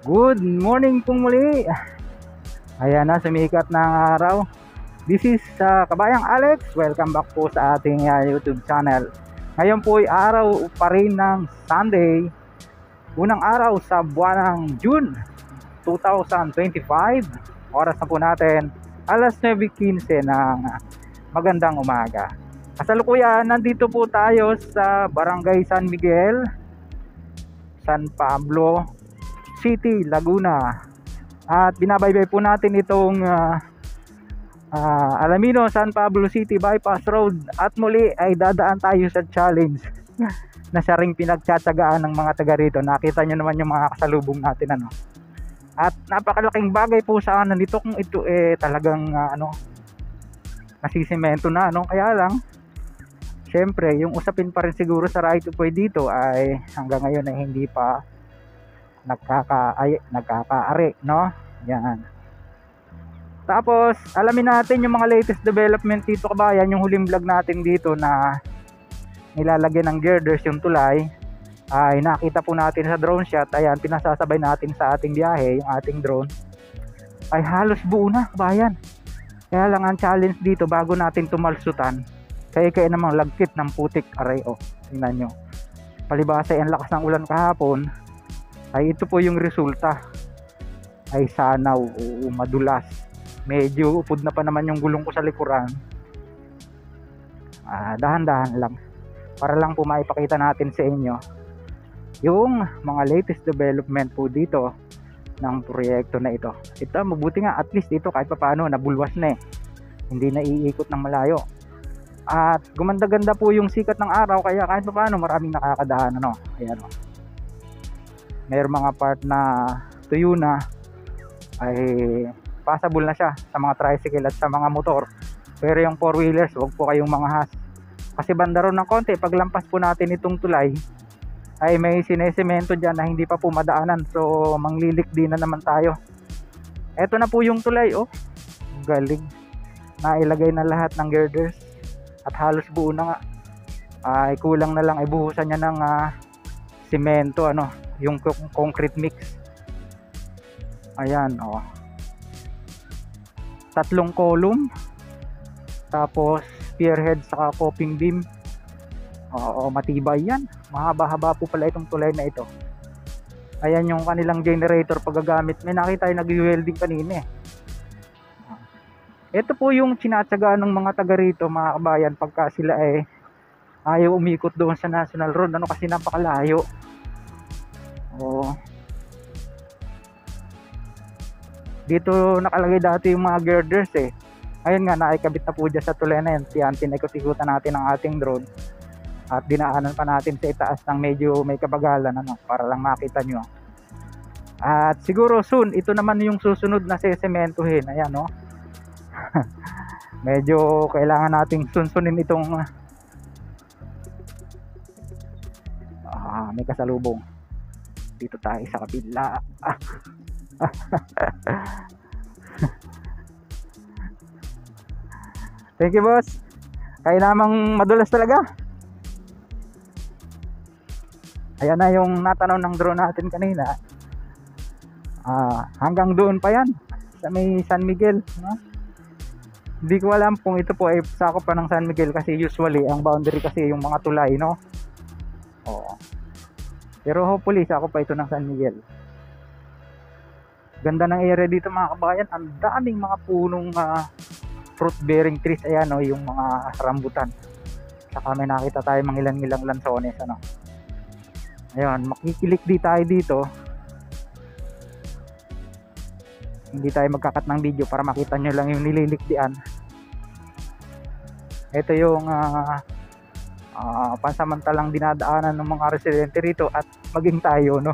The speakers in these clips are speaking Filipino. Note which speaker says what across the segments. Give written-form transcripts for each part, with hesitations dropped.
Speaker 1: Good morning pong muli. Ayan na, sumikat na ang araw. This is Kabayang Alex. Welcome back po sa ating YouTube channel. Ngayon po ay araw pa rin ng Sunday. Unang araw sa buwan ng June 2025. Oras na po natin alas 9:15 ng magandang umaga. Kasalukuyan, nandito po tayo sa Barangay San Miguel, San Pablo City, Laguna. At binabaybay po natin itong Alamino, San Pablo City Bypass Road. At muli ay dadaan tayo sa challenge na siya ring pinagtsatsagaan ng mga taga rito. Nakita nyo naman yung mga kasalubong natin, ano. At napakalaking bagay po sa kanan nito kung ito talagang nasisimento na, ano. Kaya lang, syempre, yung usapin pa rin siguro sa right of way dito ay hanggang ngayon ay hindi pa nagkakaari, no? Yan. Tapos alamin natin yung mga latest development dito, kabayan. Yung huling vlog natin dito na nilalagyan ng girders yung tulay ay nakita po natin sa drone shot. Ayan, pinasasabay natin sa ating biyahe. Yung ating drone ay halos buo na, kabayan. Kaya lang ang challenge dito, bago natin tumalsutan, kaya namang lagkit ng putik aray. Tingnan nyo, palibasa ang lakas ng ulan kahapon, ay ito po yung resulta. Ay sanaw, madulas. Medyo upod na pa naman yung gulong ko sa likuran. Dahan-dahan lang, para lang po maipakita natin sa inyo yung mga latest development po dito ng proyekto na ito. Ito, mabuti nga at least ito kahit paano nabulwas na hindi na iikot ng malayo. At gumanda-ganda po yung sikat ng araw, kaya kahit paano maraming nakakadaan, ano. Ayan, mayroong mga part na tuyo na, ay passable na siya sa mga tricycle at sa mga motor. Pero yung 4-wheelers, wag po kayong manghas, kasi banda ron ng konti, paglampas po natin itong tulay ay may sinesemento dyan na hindi pa po madaanan, so manglilik din na naman tayo. Eto na po yung tulay, galing, nailagay na lahat ng girders at halos buo na nga. Ay kulang na lang ay buhusan niya ng simento, yung concrete mix. Ayan, 3 column, tapos spearhead saka coping beam. Matibay yan. Mahaba-haba po pala itong tulay na ito. Ayan yung kanilang generator paggagamit. May nakita yung nag-welding kanina. Ito po yung sinatsagaan ng mga taga rito, mga kabayan, pagka sila ayaw umikot doon sa National Road, kasi napakalayo. Dito nakalagay dati yung mga girders. Ayun nga, naikabit na po dyan sa tulay na yan. Yan, pinaikot-ikutan natin ang ating drone at dinaanan pa natin sa itaas ng medyo may kabagalan, para lang makita nyo. At siguro soon, ito naman yung susunod na sesementuhin. Ayan, medyo kailangan nating sunsunin itong may kasalubong. Dito tayo sa kabila. Thank you, boss. Kaya namang madulas talaga. Ayan na yung natanaw ng drone natin kanina. Hanggang doon pa yan sa may San Miguel, Hindi ko alam kung ito po ay sakop pa ng San Miguel, kasi usually ang boundary kasi yung mga tulay, pero hopefully sakop pa ito ng San Miguel. Ganda ng area dito, mga kabayan. Ang daming mga punong fruit bearing trees. Ayan, yung mga rambutan. Saka may nakita tayo mga ilang lansones, Ayun, makikilik di tayo dito. Hindi tayo magkakat ng video para makita nyo lang yung nililikdian. Ito yung pansamantalang dinadaanan ng mga residente rito at maging tayo, no?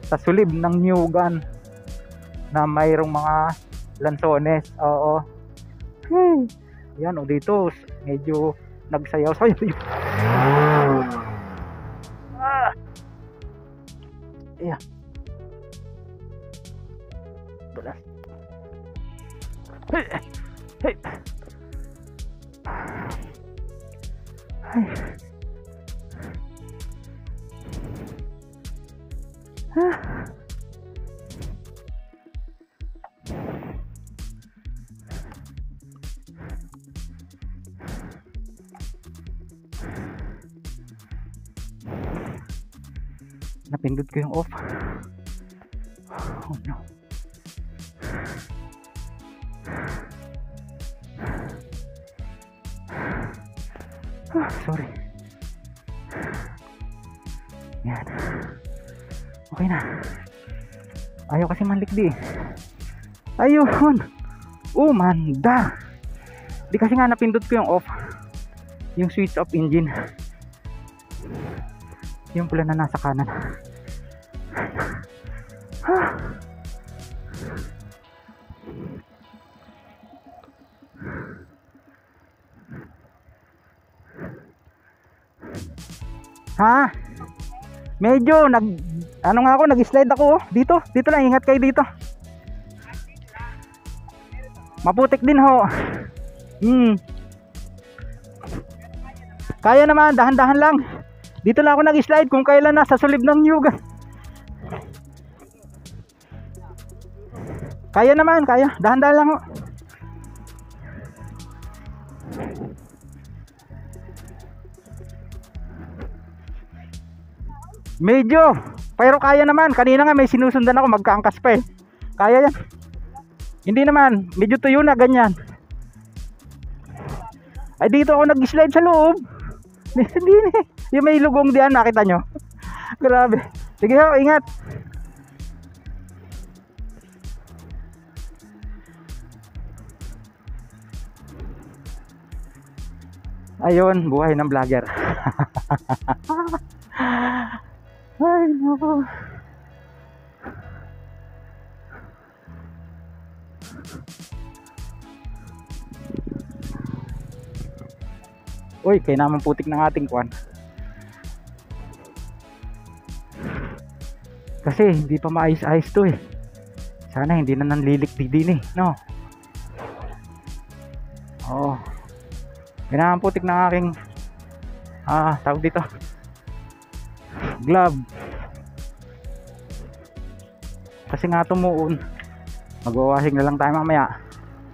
Speaker 1: Sa sulib ng Nyugan na mayroong mga lansones. Oo. Yan, o dito medyo nagsayaw-sayaw. Yeah. Balas. Hey. Hey. Ay. Napindot ko yung off. Oh no. Sorry. Yan. Okay na. Ayaw kasi manlikdi. Ayun. Umanda. Di kasi nga napindot ko yung off. Yung switch off engine. Yung pula na nasa kanan. Ha? Medyo nag-slide ako dito. Dito lang, ingat kayo dito. Maputik din ho. Kaya naman, dahan-dahan lang. Dito lang ako nag-slide kung kailan nasa sulib ng Nyugan. Kaya naman, kaya. Dahan-dahan lang ho. Medyo, pero kaya naman. Kanina nga may sinusundan ako, magkaangkas pa eh. Kaya yan. Hindi naman, medyo tuyo na ganyan. Ay dito ako nag-slide sa loob. Hindi na. Yung may lugong diyan, nakita nyo. Grabe. Sige ho, ingat. Ayun, buhay ng vlogger. Ay, nako. Uy, kaya naman putik ng ating kwan. Kasi hindi pa maayos-ayos to eh. Sana hindi na nanlilikdi din eh, no? Oo. Kaya naman putik ng aking tawag dito, glove. Kasi nga tumuon. Magwawashing na lang tayo mamaya.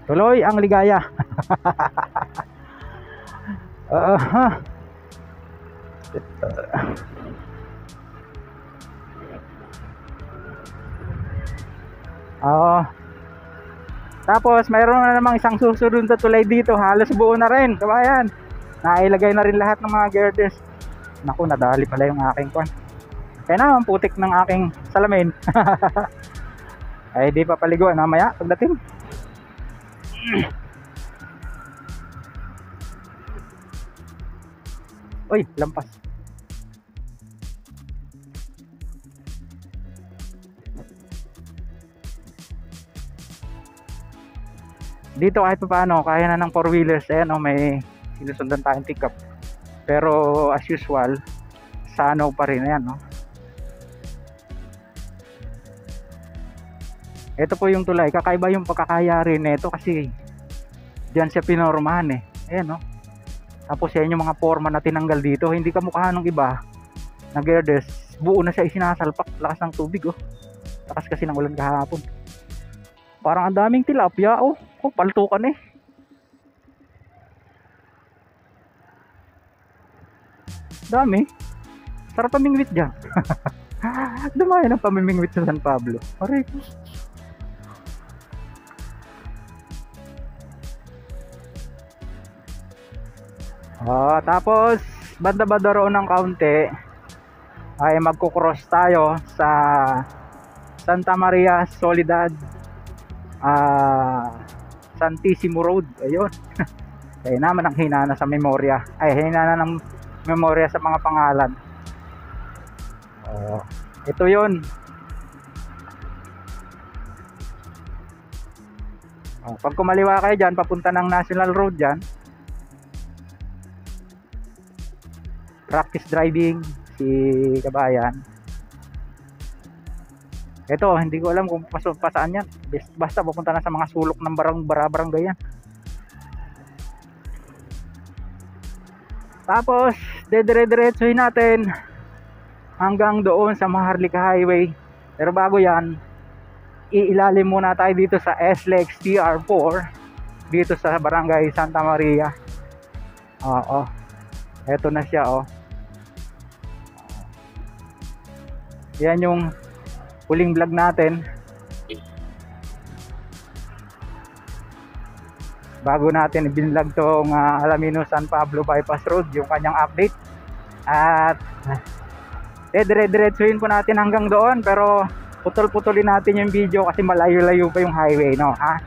Speaker 1: Tuloy ang ligaya. Tapos mayroon na namang isang susunod na tulay dito. Halos buo na rin, kabayan. Nailagay na rin lahat ng mga girders. Naku, nadali pala yung aking kwan. Kaya naman putik ng aking salamin. Ay di pa paliguan mamaya pagdating. Uy, lampas. Dito kahit pa paano, kaya na ng 4-wheelers. Ayan, may sinusundan tayong pick-up. Pero as usual, sa ano pa rin, ayan, no? Ito po yung tulay. Kakaiba yung pagkakayari nito kasi diyan siya pinormahan eh. Ayan, no? Tapos yan yung mga forma na tinanggal dito. Hindi kamukha nung iba na girders. Buo na siya isinasalpak. Lakas ng tubig, oh. Lakas kasi ng ulan kahapon. Parang ang daming tilapia, oh. Oh, paltukan eh. Dami. Sarap pamingwit dyan. Dumaya ng pamimingwit sa San Pablo. Aray. Tapos banda-banda roon ng kaunti ay magko-cross tayo sa Santa Maria Soledad Santissimo Road. Ayun. Kaya naman ang hina na sa memorya. Ay, hina na ng memorya sa mga pangalan. Ito yun. Pag kumaliwa kayo dyan, papunta ng National Road dyan, practice driving si kabayan. Ito, hindi ko alam kung pasaan yan. Basta papunta na sa mga sulok ng barangay yan. Tapos, dedire-diretsuhin natin hanggang doon sa Maharlika Highway. Pero bago yan, iilalim muna tayo dito sa SLEX TR4 dito sa Barangay Santa Maria. Oo. Eto na siya, oh. Yan yung huling vlog natin bago natin ibinlog tong Alamino San Pablo Bypass Road, yung kanyang update. At dire-diretsuhin po natin hanggang doon, pero putol-putulin natin yung video kasi malayo-layo pa yung highway, no, ha?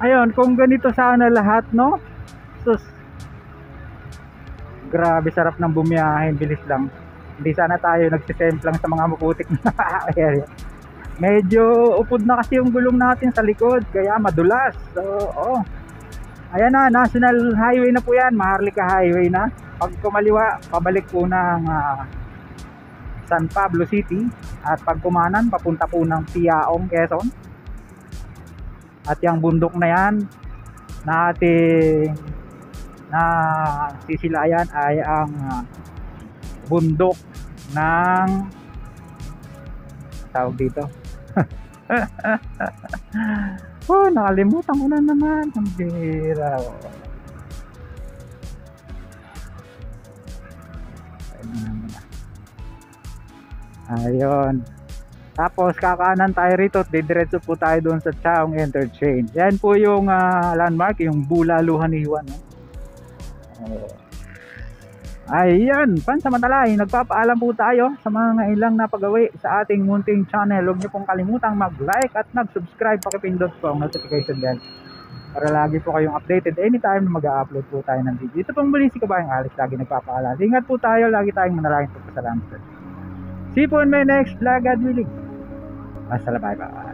Speaker 1: Ayun, kung ganito sana lahat, no? Sus, grabe sarap ng bumiyahe, bilis lang. Hindi sana tayo nagsisemplang sa mga maputik na area. Medyo upod na kasi yung gulong natin sa likod, kaya madulas. So, ayan na, National Highway na po yan, Maharlika Highway na. Pag kumaliwa, pabalik po ng San Pablo City. At pag kumanan, papunta po ng Piaong, Quezon. At yung bundok na yan na ating sisilayan ay ang bundok ng tawag dito. Nakalimutan ko na naman. Ang bira. Ayun. Tapos kakanan tayo rito at didiretso po tayo doon sa Chaong Interchange. Yan po yung landmark, yung Bulaluhaniwan, no? Ayan, pansamantalay, nagpapaalam po tayo sa mga ilang napagawi sa ating munting channel. Huwag niyo pong kalimutang mag-like at mag-subscribe, pakipindot po ang notification bell para lagi po kayong updated anytime na mag-upload po tayo ng video. Ito pong muli si Kabayang Alex, lagi nagpapaalam. Ingat po tayo, lagi tayong manalangin po. Salamat. See you po in my next vlog, God willing. Bye bye.